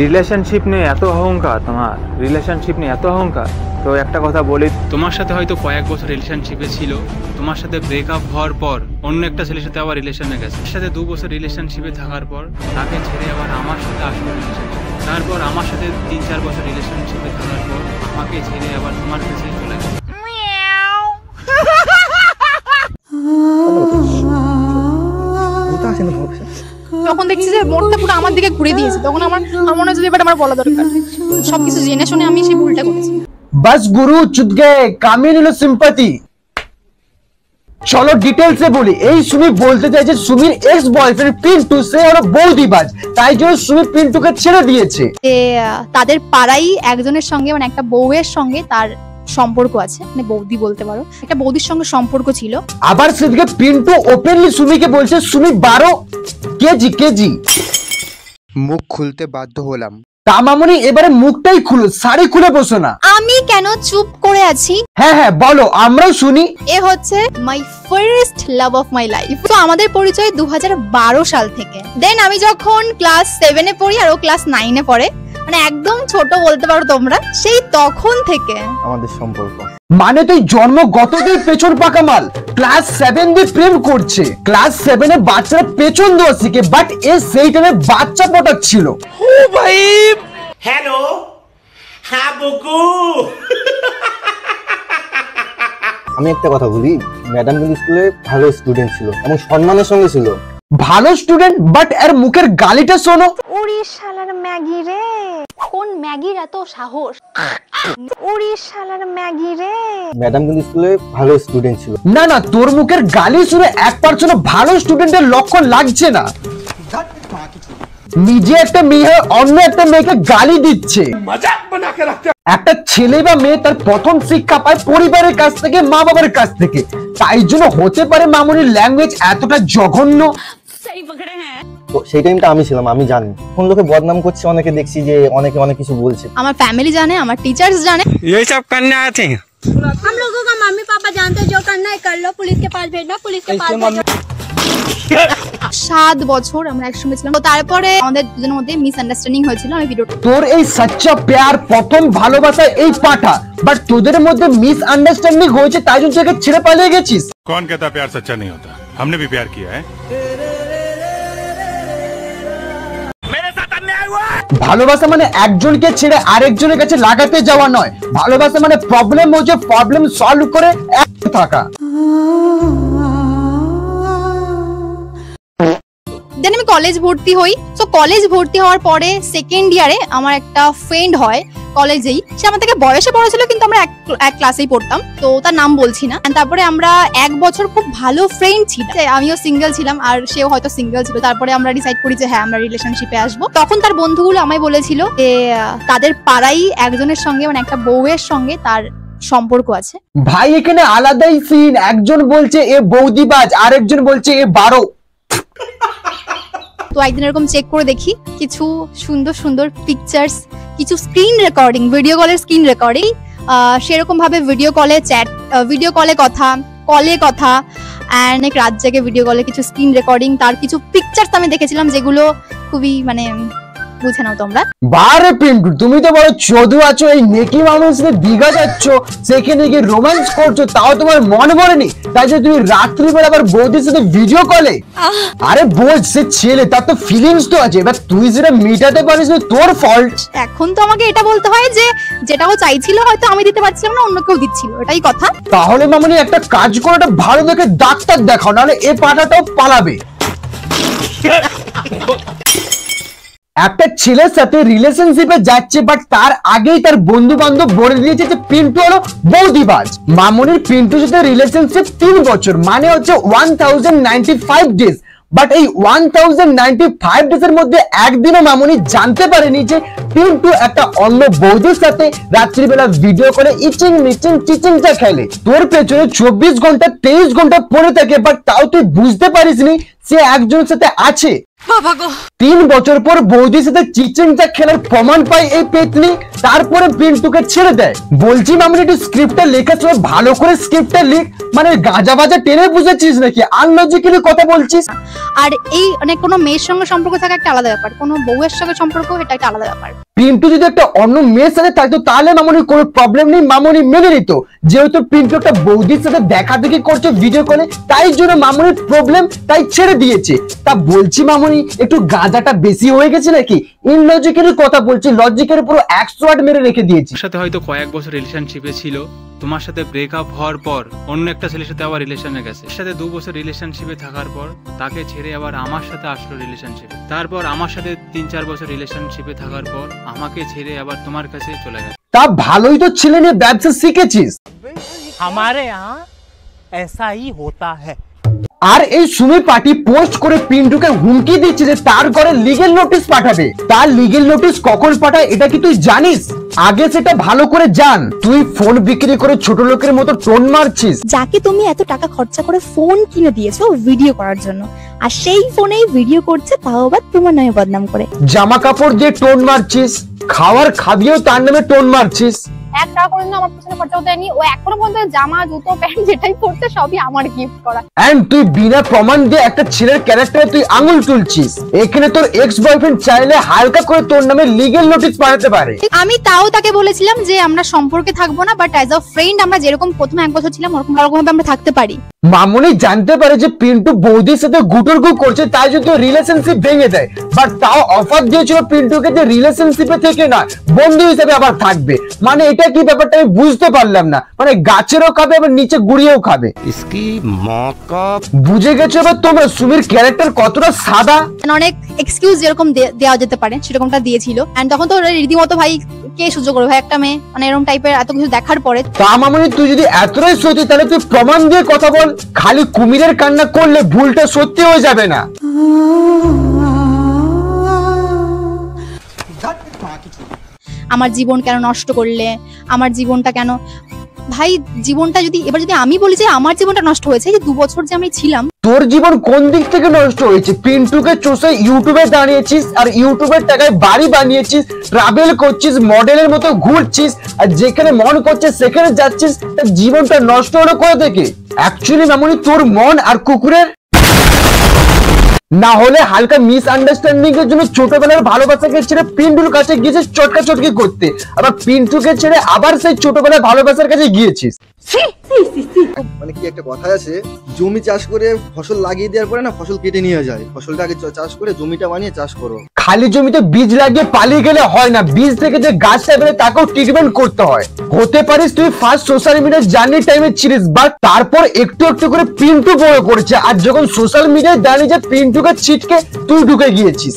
Relationship নিয়ে এত অহংকার, তোমার রিলেশনশিপ নিয়ে এত অহংকার। তো একটা কথা বলি, তোমার সাথে হয়তো কয়েক বছর রিলেশনশিপে ছিল, তোমার সাথে ব্রেকআপ হওয়ার পর অন্য একটা ছেলের সাথে আবার রিলেশনে গেছে, এর সাথে 2 বছর রিলেশনশিপে থাকার পর তাকে ছেড়ে আবার আমার সাথে আসলো রিলেশনশিপ, তারপর আমার সাথে 3-4 বছর রিলেশনশিপে থাকার পর আমাকে ছেড়ে আবার তোমার কাছে চলে গেছে। যখন দেখছি যে মোড়টা পুরো আমার দিকে ঘুরে দিয়েছে, তখন আমার মনে হচ্ছে যে এবার আমার বলা দরকার, সবকিছু জেনে শুনে আমি সেই ভুলটা করেছি। बस गुरु चुत गए, कामी নিল সিম্পাথি। চলো ডিটেইলসে বলি। এই সুমি বলতে চাই যে সুমির এক্স বয়ফ্রেন্ড পিন্টু সে ওর বৌদিবাজ, তাই জন্য সুমি পিন্টুকে ছেড়ে দিয়েছে। তাদের পাড়াই একজনের সঙ্গে, মানে একটা বউয়ের সঙ্গে তার সম্পর্ক আছে, মানে বৌদি বলতে পারো, একটা বৌদির সঙ্গে সম্পর্ক ছিল। আবার সেদিকে পিন্টু ওপেনলি সুমিকে বলছে সুমি 12 কেজি। মুখ খুলতে বাধ্য হলাম। তামামনি এবারে মুখটাই খুলো, শাড়ি খুলে বসো না। আমি কেন চুপ করে আছি? হ্যাঁ বলো, আমরাও শুনি। এ হচ্ছে my first love of my life. তো আমাদের পরিচয় 2012 সাল থেকে। দেন আমি যখন ক্লাস 7 এ পড়ি আর ও ক্লাস 9 এ পড়ে, মানে একদম ছোট বলতে পারো তোমরা, সেই তখন থেকে আমাদের সম্পর্ক। মানে তুই জন্মগতদের পেছন পাকা মাল, ক্লাস 7 দিয়ে প্রেম করছে। ক্লাস 7 এ বাচ্চারা পেছন দেওয়া শিখে, বাট এ সেই টাইমে বাচ্চা পটাচ্ছিল। ও ভাই, হ্যালো, হ্যাঁ বুকু। আমি একটা কথা বলি, ম্যাডাম কিন্তু স্কুলে ভালো স্টুডেন্ট ছিল এবং সম্মানের সঙ্গে ছিল। ভালো স্টুডেন্ট, বাট এর মুখের গালিটা শোনো। ওরে শালার ম্যাগি রে, কোন ম্যাগির এত সাহস? ওরে শালার ম্যাগি রে। ম্যাডাম কিন্তু স্কুলে ভালো স্টুডেন্ট ছিল। না তোর মুখের গালি শুনে 1% ভালো স্টুডেন্টের লক্ষণ লাগছে না। নিজে একটা মেয়ে অন্য একটা মেয়েকে গালি দিচ্ছে। একটা ছেলে বা মেয়ে তার প্রথম শিক্ষা পায় পরিবারের কাছ থেকে, মা বাবার কাছ থেকে, তাই জন্য হতে পারে মামুনির ল্যাঙ্গুয়েজ এতটা জঘন্য। তো সেই টাইমটা আমি ছিলাম, আমি জানি। কোন লোকে বদনাম করছে, অনেকে দেখছি যে অনেকে অনেক কিছু বলছে। আমার ফ্যামিলি জানে, আমার টিচার্স জানে। ये सब करने आए थे हम लोगों का मम्मी पापा जानते, जो करना है कर लो, पुलिस के पास भेजना, पुलिस के पास भेजो। 7 বছর আমরা একসঙ্গে ছিলাম। তো তারপরে আমাদের দুজনের মধ্যে মিসআন্ডারস্ট্যান্ডিং হয়েছিল। আমি ভিডিওটা, তোর এই সচ্চা প্যার, প্রথম ভালোবাসা এই পাঠা, বাট তোদের মধ্যে মিসআন্ডারস্ট্যান্ডিং হয়েছে, তাই জন্য তোকে ছেড়ে পালিয়ে গেছিস। कौन कहता प्यार सच्चा नहीं होता? हमने भी प्यार किया है। ভালোবাসা মানে একজনকে ছেড়ে আরেকজনের কাছে লাগাতে যাওয়া নয়। ভালোবাসা মানে প্রবলেম হচ্ছে প্রবলেম সলভ করে এক থাকা। দেন আমি কলেজ ভর্তি হই। তো কলেজ ভর্তি হওয়ার পরে সেকেন্ড ইয়ারে আমার একটা ফ্রেন্ড হয় কলেজেই। সে আমার থেকে বয়সে বড় ছিল, কিন্তু আমরা এক ক্লাসেই পড়তাম, তো তার নাম বলছি না। তারপরে আমরা 1 বছর খুব ভালো ফ্রেন্ড ছিলাম। আমিও সিঙ্গেল ছিলাম আর সেও হয়তো সিঙ্গেল ছিল। তারপরে আমরা ডিসাইড করি যে হ্যাঁ আমরা রিলেশনশিপে আসবো। তখন তার বন্ধুগুলো আমায় বলেছিল যে তাদের পাড়াই একজনের সঙ্গে, মানে একটা বউয়ের সঙ্গে তার সম্পর্ক আছে। ভাই এখানে আলাদাই সিন, একজন বলছে এ বৌদিবাজ, আরেকজন বলছে এ 12। তো একদিন এরকম চেক করে দেখি কিছু সুন্দর সুন্দর পিকচার্স, কিছু স্ক্রিন রেকর্ডিং, ভিডিও কলের স্ক্রিন রেকর্ডিং, সেরকম ভাবে ভিডিও কলে চ্যাট, ভিডিও কলে কথা, অনেক রাত জেগে ভিডিও কলে কিছু স্ক্রিন রেকর্ডিং, তার কিছু পিকচার্স আমি দেখেছিলাম যেগুলো খুবই, মানে বুঝে নাও তোমরা। বারে পিন্টু, তুমি তো বড় চোদু আছো। এই নেকি মানুষকে দীঘা যাচ্ছ, সেখানে গিয়ে রোম্যান্স করছো, তাও তোমার মন ভরেনি, তাই যে তুমি রাত্রিবেলা আবার বৌদির সাথে ভিডিও কলে। আরে বোঝ, সে ছেলে, তার তো ফিলিংস তো আছে, এবার তুই সেটা মেটাতে পারিস না, তোর ফল্ট। এখন তো আমাকে এটা বলতে হয় যে যেটা ও চাইছিল হয়তো আমি দিতে পারছিলাম না, অন্য কেউ দিচ্ছিল, এটাই কথা। তাহলে মামনি একটা কাজ করে, একটা ভালো দেখে ডাক্তার দেখাও, নাহলে এ পাঠাটাও পালাবে। একটা ছেলের সাথে রিলেশনশিপে যাচ্ছে, বাট তার আগেই তার বন্ধু বান্ধব বলে দিয়েছে যে পিন্টু হলো বৌদিবাজ। মামনির পিন্টুর সাথে রিলেশনশিপ 3 বছর, মানে হচ্ছে 1095 ডেজ। বাট এই 1095 ডেজ এর মধ্যে একদিনও মামনি জানতে পারেনি যে পিন্টু একটা অন্য বৌদির সাথে রাত্রিবেলা ভিডিও করে ইচিং মিচিং চিচিংটা খেলে। তোর পেছনে 24 ঘন্টা 23 ঘন্টা পড়ে থাকে, বাট তাও তুই বুঝতে পারিসনি সে একজনের সাথে আছে। 3 বছর পর বৌদির সাথে চিচিংটা খেলার প্রমাণ পায় এই পেতনি, তারপরে পিন্টুকে ছেড়ে দেয়। বলছি মামুনি একটু স্ক্রিপ্টটা লেখার সময় ভালো করে স্ক্রিপ্টটা লিখ, মানে গাজা বাজা টেনে বুঝেছিস নাকি, আনলজিক্যালি কথা বলছিস। আর এই মানে কোনো মেয়ের সঙ্গে সম্পর্ক থাকা একটা আলাদা ব্যাপার, কোনো বউয়ের সঙ্গে সম্পর্ক এটা একটা আলাদা ব্যাপার। পিন্টু যদি একটা অন্য মেয়ের সাথে থাকতো তাহলে মামুনির কোনো প্রবলেম নেই, মামুনি মেনে নিত। যেহেতু পিন্টু একটা বৌদির সাথে দেখা দেখি করছে ভিডিও কলে, তাই জন্য মামুনির প্রবলেম, তাই ছেড়ে দিয়েছে। তা বলছি মামুনি একটু গাঁজাটা বেশি হয়ে গেছে নাকি, ইনলজিক্যালি কথা বলছি, লজিকের পুরো 108 মেরে রেখে দিয়েছি। তোমার সাথে হয়তো কয়েক বছর রিলেশনশিপে ছিল, তোমার সাথে ব্রেকআপ হওয়ার পর অন্য একটা ছেলের সাথে আবার রিলেশনে গেছে। এর সাথে 2 বছর রিলেশনশিপে থাকার পর তাকে ছেড়ে আবার আমার সাথে আসলো রিলেশনশিপে। তারপর আমার সাথে 3-4 বছর রিলেশনশিপে থাকার পর আমাকে ছেড়ে আবার তোমার কাছে চলে গেছে। তা ভালোই তো ছেলে নিয়ে ব্যবসা শিখেছিস। हमारे यहाँ ऐसा ही होता है। আর এই সুমি পার্টি পোস্ট করে পিন্টুকে হুমকি দিচ্ছে যে তার ঘরে লিগেল নোটিশ পাঠাবে। তার লিগেল নোটিশ কখন পাঠায় এটা কি তুই জানিস? আগে সেটা ভালো করে জান। তুই ফোন বিক্রি করে ছোট লোকের মতো টোন মারছিস। যাকে তুমি এত টাকা খরচা করে ফোন কিনে দিয়েছো ভিডিও করার জন্য, আর সেই ফোনেই ভিডিও করছে, তাও আবার তোমার নামে বদনাম করে। জামা কাপড় দিয়ে টোন মারছিস, খাওয়ার খাবিয়েও তার নামে টোন মারছিস। 1 টাকা করে আমার পিছনে খরচা হতে দেয়নি, ও এখনো পর্যন্ত জামা জুতো প্যান্ট যেটাই পড়ছে সবই আমার গিফট করা। এন্ড তুই বিনা প্রমাণ দিয়ে একটা ছেলের ক্যারেক্টারে তুই আঙুল তুলছিস। এখানে তোর এক্স বয়ফ্রেন্ড চাইলে হালকা করে তোর নামে লিগেল নোটিশ পাঠাতে পারে। আমি তাও তাকে বলেছিলাম যে আমরা সম্পর্কে থাকবো না, বাট অ্যাজ আ ফ্রেন্ড আমরা যেরকম প্রথমে 1 বছর ছিলাম ওরকম ভাবে আমরা থাকতে পারি। মামুনি জানতে পারে যে পিন্টু বৌদির সাথে গুটুরগু করছে, তাই যদি রিলেশনশিপ ভেঙে দেয়, বাট তাও অফার দিয়েছিল পিন্টুকে যে রিলেশনশিপে থেকে না বন্ধু হিসেবে আবার থাকবে। মানে এটা কি ব্যাপারটা আমি বুঝতে পারলাম না, মানে গাছেরও খাবে আবার নিচে গুড়িয়েও খাবে। বুঝে গেছো এবার তোমরা সুমির ক্যারেক্টার কতটা সাদা। অনেক এক্সকিউজ যেরকম দেওয়া যেতে পারে সেরকমটা দিয়েছিল। এন্ড তখন তো রীতিমতো ভাই কে সহ্য করবে ভাই একটা মেয়ে, মানে এরকম টাইপের এত কিছু দেখার পরে। তা মামুনি তুই যদি এতটাই সত্যি তাহলে তুই প্রমাণ দিয়ে কথা বল, খালি কুমিরের কান্না করলে ভুলটা সত্যি হয়ে যাবে না। আমার জীবন কেন নষ্ট করলে, আমার জীবনটা কেন, ভাই জীবনটা যদি এবার যদি আমি বলি যে আমার জীবনটা নষ্ট হয়েছে, যে 2 বছর যে আমি ছিলাম। তোর জীবন কোন দিক থেকে নষ্ট হয়েছে? পিন্টুকে চষে ইউটিউবে দাঁড়িয়েছিস, আর ইউটিউবের টাকায় বাড়ি বানিয়েছিস, ট্রাভেল করছিস, মডেলের মতো ঘুরছিস, আর যেখানে মন করছে সেখানে যাচ্ছিস। তার জীবনটা নষ্ট হলো কোথা থেকে? অ্যাকচুয়ালি মামুনি তোর মন আর কুকুরের, না হলে হালকা মিস আন্ডারস্ট্যান্ডিং এর জন্য ছোটবেলার ভালোবাসাকে ছেড়ে পিন্টুর কাছে গিয়েছিস চটকা চটকি করতে, আবার পিন্টুকে ছেড়ে আবার সেই ছোটবেলার ভালোবাসার কাছে গিয়েছিস। মানে কি একটা কথা আছে, জমি চাষ করে ফসল লাগিয়ে দেওয়ার পরে না ফসল কেটে নিয়ে যায়, ফসলটা আগে চাষ করে জমিটা বানিয়ে চাষ করো। খালি জমিতে বীজ লাগিয়ে পালিয়ে গেলে হয় না, বীজ থেকে যে গাছটা বেরোয় তাকেও ট্রিটমেন্ট করতে হয়। হতে পারিস তুই ফার্স্ট সোশ্যাল মিডিয়ার জার্নি টাইমে ছিলিস, বাট তারপর একটু একটু করে পিন্টু বড় করেছে, আর যখন সোশ্যাল মিডিয়ায় দাঁড়িয়ে যে পিন্টুকে ছিটকে তুই ঢুকে গিয়েছিস।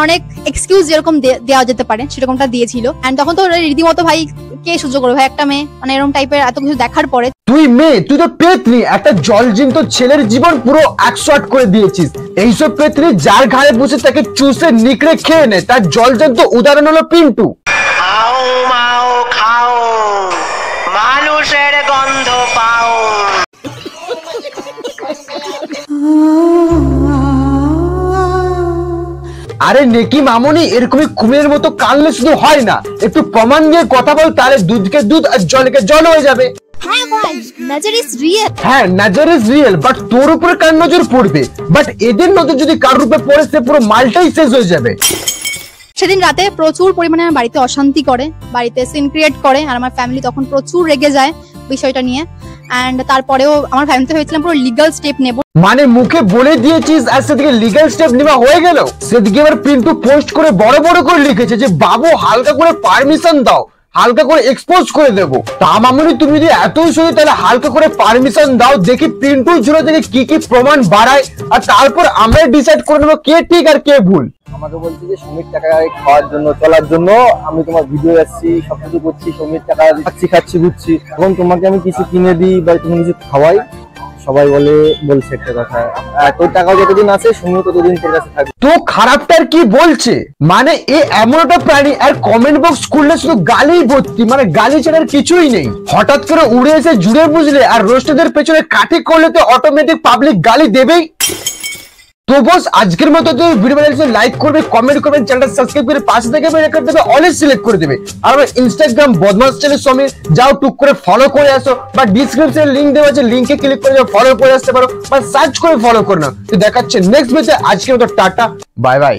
অনেক এক্সকিউজ যেরকম দেওয়া যেতে পারে সেরকমটা দিয়েছিল। এন্ড তখন তো রীতিমতো ভাই কে সহ্য করবে ভাই একটা মেয়ে, মানে এরকম টাইপের এত কিছু দেখার পরে। তুই মেয়ে, তুই তো পেতনি, একটা জলজিন্ত ছেলের জীবন পুরো 108 করে দিয়েছিস। এইসব পেতনি যার ঘাড়ে বসে তাকে চুষে নিকড়ে খেয়ে নেয়, তার জলজন্ত উদাহরণ হলো পিন্টু। খাও মাও খাও, মানুষের গন্ধ পাও। আরে নেকি মামুনি এরকমই কুমিরের মতো কানলে শুধু হয় না, একটু প্রমাণ দিয়ে কথা বল, তাহলে দুধকে দুধ আর জলকে জল হয়ে যাবে। হ্যাঁ ভাই, নজর ইজ রিয়েল। হ্যাঁ নজর ইজ রিয়েল, বাট তোর উপরে কার নজর পড়বে? বাট এদের নজর যদি কার রূপে পড়ে সে পুরো মালটাই শেষ হয়ে যাবে। সেদিন রাতে প্রচুর পরিমাণে আমার বাড়িতে অশান্তি করে, বাড়িতে সিন ক্রিয়েট করে, আর আমার ফ্যামিলি তখন প্রচুর রেগে যায় বিষয়টা নিয়ে। এন্ড তারপরেও আমার ফ্যামিলিতে হয়েছিলাম পুরো লিগ্যাল স্টেপ নেব। মানে মুখে বলে দিয়েছিস আর সেদিকে লিগ্যাল স্টেপ নেওয়া হয়ে গেল? সেদিকে এবার পিন্টু পোস্ট করে বড় বড় করে লিখেছে যে বাবু হালকা করে পারমিশন দাও, হালকা করে এক্সপোজ করে দেবো। তা মামুনি তুমি যদি এতই সহি তাহলে হালকা করে পারমিশন দাও, দেখি পিন্টুর ঝুড়ো থেকে কি কি প্রমাণ বাড়ায়, আর তারপর আমরা ডিসাইড করে নেবো কে ঠিক আর কে ভুল। আমাকে বলছি যে সুমির টাকায় খাওয়ার জন্য চলার জন্য আমি তোমার ভিডিও আসছি, সবকিছু করছি, সুমির টাকা খাচ্ছি ঘুরছি, এখন তোমাকে আমি কিছু কিনে দিই বা তুমি কিছু খাওয়াই, সবাই বলছে একটা কথা, তোর টাকা যতদিন আছে সুমিও ততদিন তোর কাছে থাকবে। তো খারাপটার কি বলছে? মানে এ এমন একটা প্রাণী, আর কমেন্ট বক্স খুললে শুধু গালি ভর্তি, মানে গালি ছাড়ার কিছুই নেই। হঠাৎ করে উড়ে এসে জুড়ে বুঝলে আর রোস্টেদের পেছনে কাঠি করলে তো অটোমেটিক পাবলিক গালি দেবেই। তো বস আজকের মতো তো ভিডিও বানালে লাইক করবে, কমেন্ট করবে, চ্যানেলটা সাবস্ক্রাইব করে পাশে থেকে বেল আইকন দেবে, অনেক সিলেক্ট করে দেবে। আর আমার ইনস্টাগ্রাম বদমাস চ্যানেল সমীর, যাও টুক করে ফলো করে আসো, বা ডিসক্রিপশনে লিংক দেওয়া আছে, লিংকে ক্লিক করে যাও, ফলো করে আসতে পারো, বা সার্চ করে ফলো করে নাও। তো দেখাচ্ছে নেক্সট ভিডিওতে। আজকের মতো টাটা, বাই বাই।